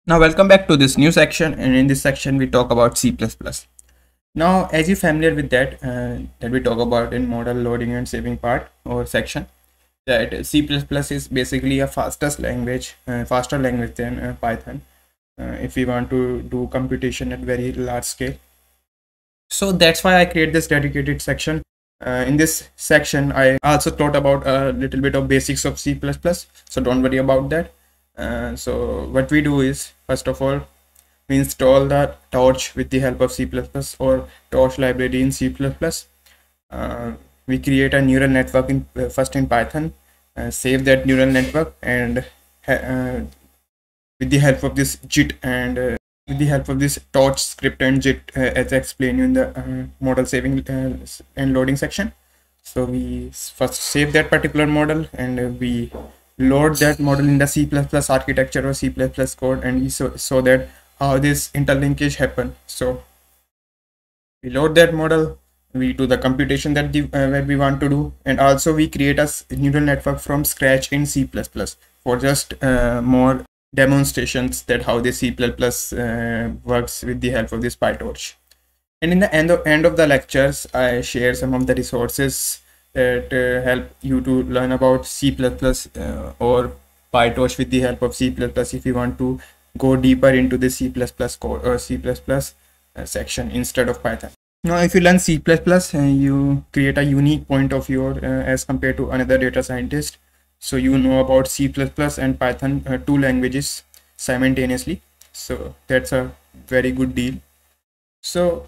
Now welcome back to this new section, and in this section we talk about C++. Now as you're familiar with that we talk about in model loading and saving part or section, that C++ is basically a faster language than Python if we want to do computation at very large scale. So that's why I create this dedicated section. In this section I also taught about a little bit of basics of C++, so don't worry about that. So what we do is, first of all, we install the Torch with the help of C++ or Torch library in C++. We create a neural network first in Python, save that neural network, and with the help of this JIT and with the help of this Torch script and JIT, as I explained in the model saving and loading section. So we first save that particular model, and we load that model in the C++ architecture or C++ code, and we saw that how this interlinkage happen. So we load that model, we do the computation that where we want to do, and also we create a neural network from scratch in C++ for just more demonstrations that how the C++ works with the help of this Pytorch. And in the end of the lectures, I share some of the resources that help you to learn about C++ or Pytorch with the help of C++ if you want to go deeper into the C++ code or C++ section instead of Python. Now if you learn C++, you create a unique point of view as compared to another data scientist. So you know about C++ and Python, two languages simultaneously. So that's a very good deal. So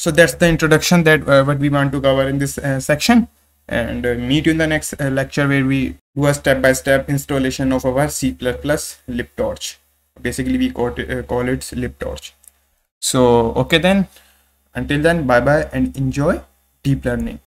that's the introduction that what we want to cover in this section, and meet you in the next lecture where we do a step-by-step installation of our C++ Libtorch. Basically we call it Libtorch. So okay then, until then, bye bye and enjoy deep learning.